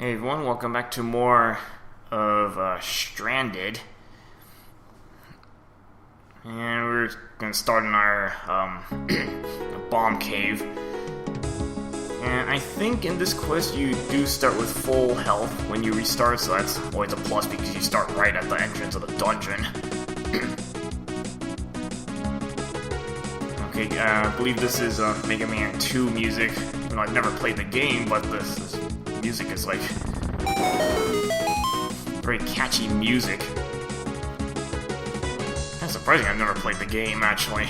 Hey everyone, welcome back to more of Stranded. And we're gonna start in our bomb cave. And I think in this quest you do start with full health when you restart, so that's always a plus because you start right at the entrance of the dungeon. Okay, I believe this is Mega Man 2 music. You know, I've never played the game, but this music is like very catchy music. That's surprising, I've never played the game actually.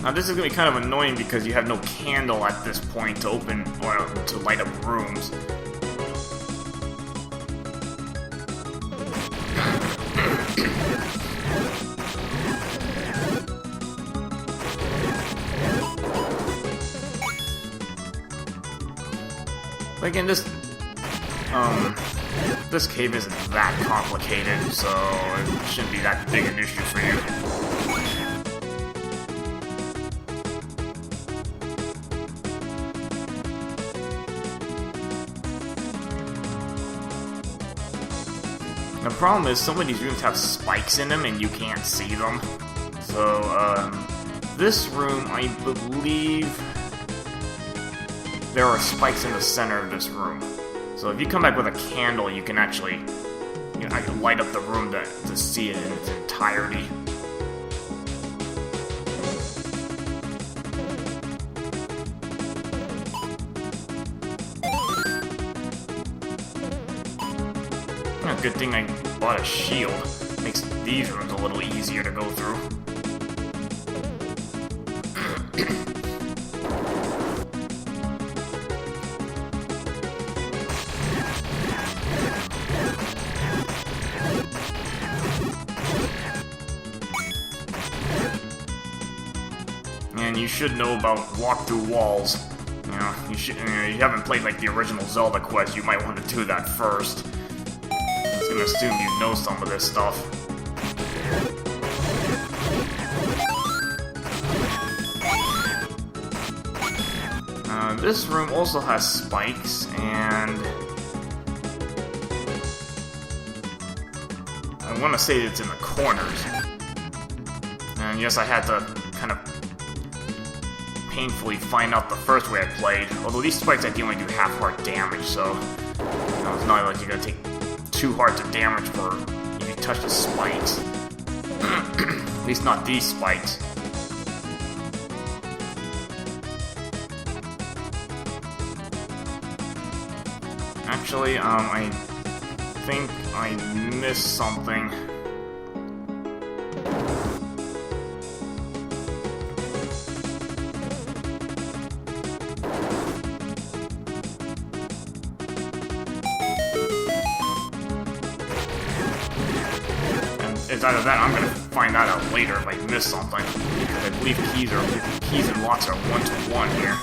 Now this is going to be kind of annoying because you have no candle at this point to open or to light up rooms. But again, this cave isn't that complicated, so it shouldn't be that big an issue for you. The problem is some of these rooms have spikes in them and you can't see them. So, this room, I believe there are spikes in the center of this room. So if you come back with a candle, you can actually, I can light up the room to see it in its entirety. Good thing I bought a shield. Makes these rooms a little easier to go through. And you should know about walk through walls. You know, you haven't played like the original Zelda quest, you might want to do that first. I'm gonna assume you know some of this stuff. This room also has spikes, and I want to say it's in the corners. And yes, I had to kind of painfully find out the first way I played. Although these spikes I think only do half-heart damage, so it's not like you're gonna take too hard to damage for if you touch the spikes. At least not these spikes. Actually, I think I missed something. It's either that, I'm gonna find that out later if I miss something. Because I believe keys and locks are 1-to-1 here.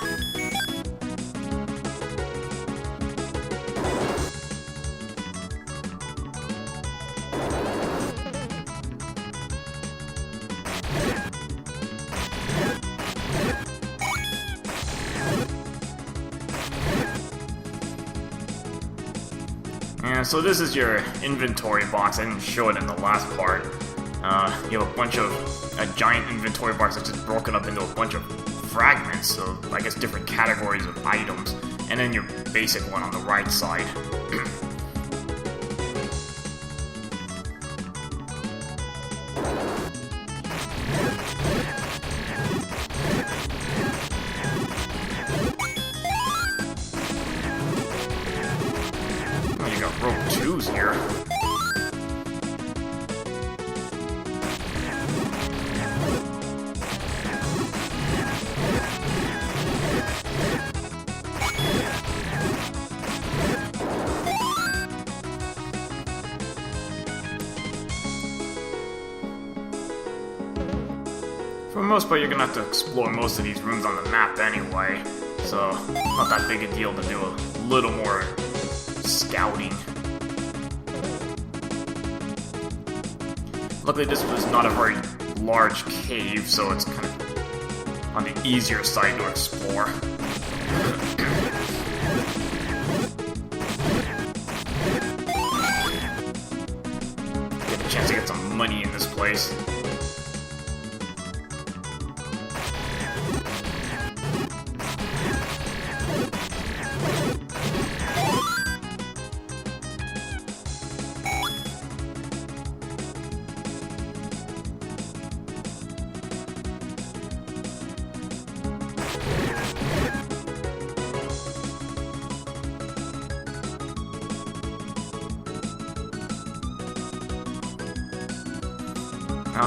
And so this is your inventory box. I didn't show it in the last part. You have a giant inventory box that's just broken up into a bunch of fragments, so I guess different categories of items, and then your basic one on the right side. Row 2's here. For the most part, you're gonna have to explore most of these rooms on the map anyway, so not that big a deal to do a little more scouting. Luckily, this was not a very large cave, so it's kind of on the easier side to explore. Get a chance to get some money in this place.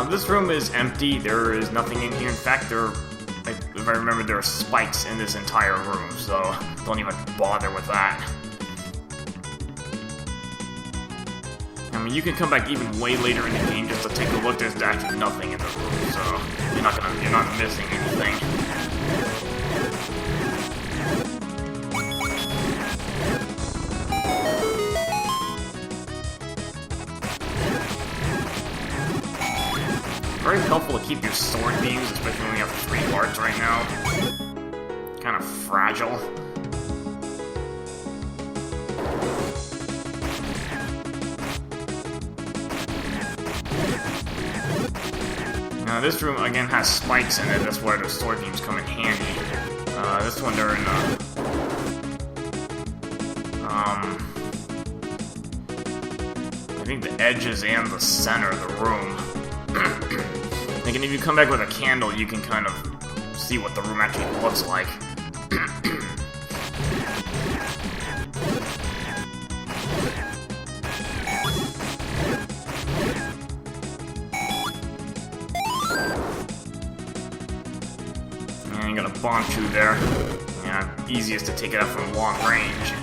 This room is empty. There is nothing in here. In fact, if I remember, there are spikes in this entire room, so don't even bother with that. I mean, you can come back even way later in the game just to take a look. There's actually nothing in the room, so you're not missing anything. Very helpful to keep your sword beams, especially when you have 3 hearts right now. Kind of fragile. Now this room again has spikes in it, that's where the sword beams come in handy. This one they're in I think the edges and the center of the room. And if you come back with a candle, you can kind of see what the room actually looks like. And you got a bomb tube there. Yeah, easiest to take it out from long range.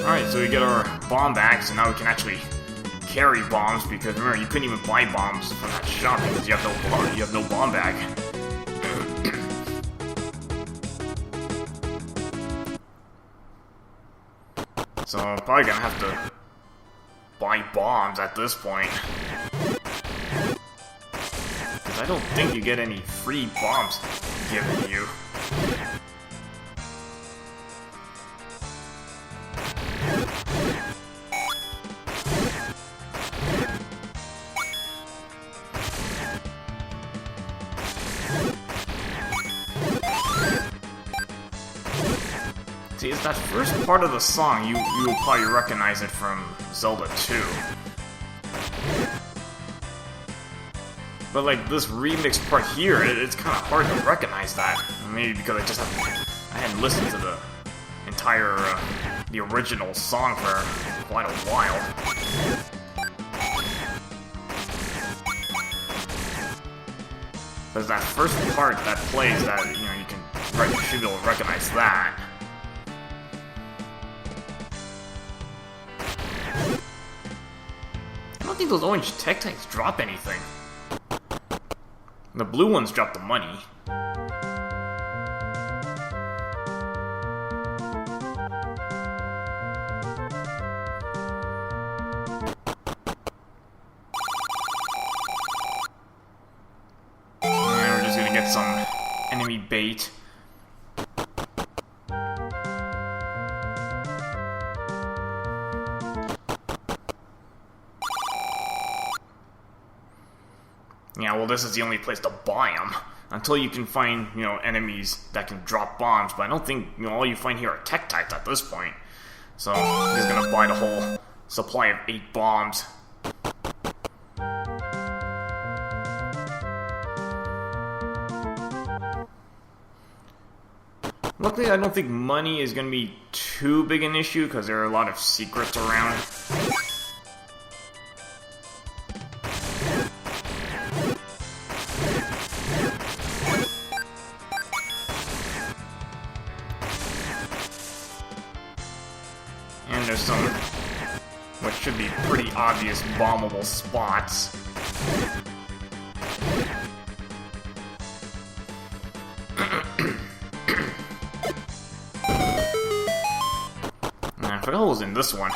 Alright, so we get our bomb back, so now we can actually carry bombs, because remember, you couldn't even buy bombs from that shop because you have no bomb bag. So I'm probably gonna have to buy bombs at this point. Because I don't think you get any free bombs given you. See, it's that first part of the song, you will probably recognize it from Zelda 2. But like, this remix part here, it's kind of hard to recognize that. Maybe because I hadn't listened to the entire, the original song for quite a while. There's that first part that plays that, you know, you should be able to recognize that. I don't think those orange Tektites drop anything. The blue ones drop the money. And we're just gonna get some enemy bait. Yeah, well, this is the only place to buy them. Until you can find, you know, enemies that can drop bombs. But I don't think, you know, all you find here are Tektites at this point. So, I'm just gonna buy the whole supply of 8 bombs. Luckily, I don't think money is gonna be too big an issue, because there are a lot of secrets around. And there's some, what should be pretty obvious bombable spots. forgot what was in this one.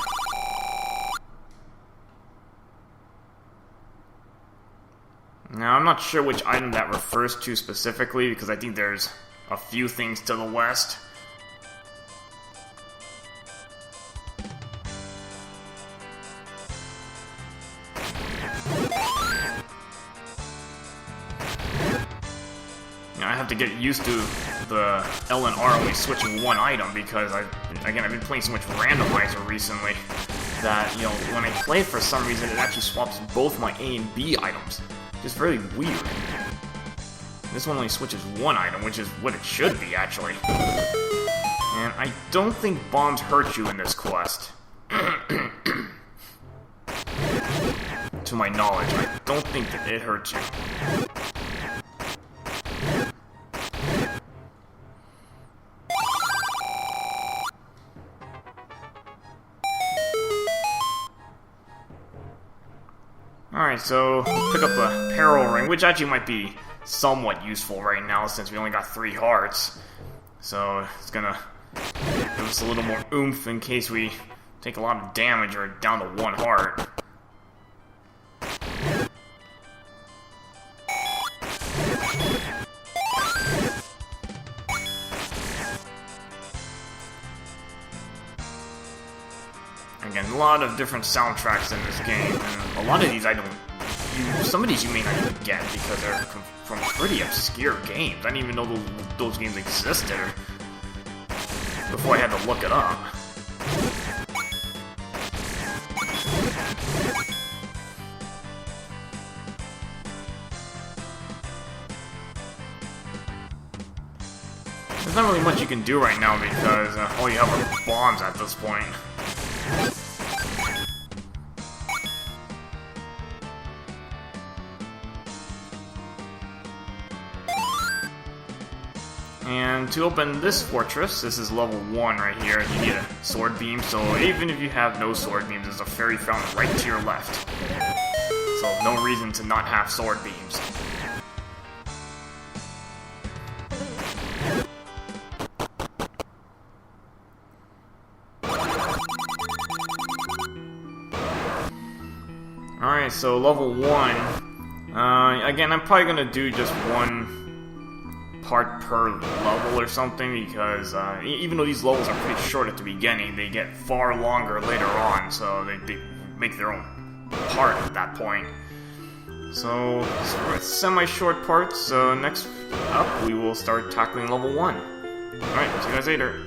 Now, I'm not sure which item that refers to specifically, because I think there's a few things to the west. Now, I have to get used to the L and R only switching one item, because I've been playing so much randomizer recently that, you know, when I play it for some reason, it actually swaps both my A and B items. Just very weird. This one only switches one item, which is what it should be, actually. And I don't think bombs hurt you in this quest. To my knowledge, I don't think that it hurts you. Alright, so we'll pick up a Peril Ring, which actually might be somewhat useful right now since we only got 3 hearts. So it's gonna give us a little more oomph in case we take a lot of damage or down to 1 heart. Again, a lot of different soundtracks in this game, and a lot of these some of these you may not even get because they're from pretty obscure games. I didn't even know those games existed before I had to look it up. There's not really much you can do right now because all you have are bombs at this point. And to open this fortress, this is level 1 right here, you need a sword beam, so even if you have no sword beams, there's a fairy fountain right to your left. So no reason to not have sword beams. Alright, so level 1. Again, I'm probably gonna do just 1 part per level or something, because even though these levels are pretty short at the beginning, they get far longer later on, so they make their own part at that point. So we're semi-short parts, so next up we will start tackling level 1. Alright, see you guys later.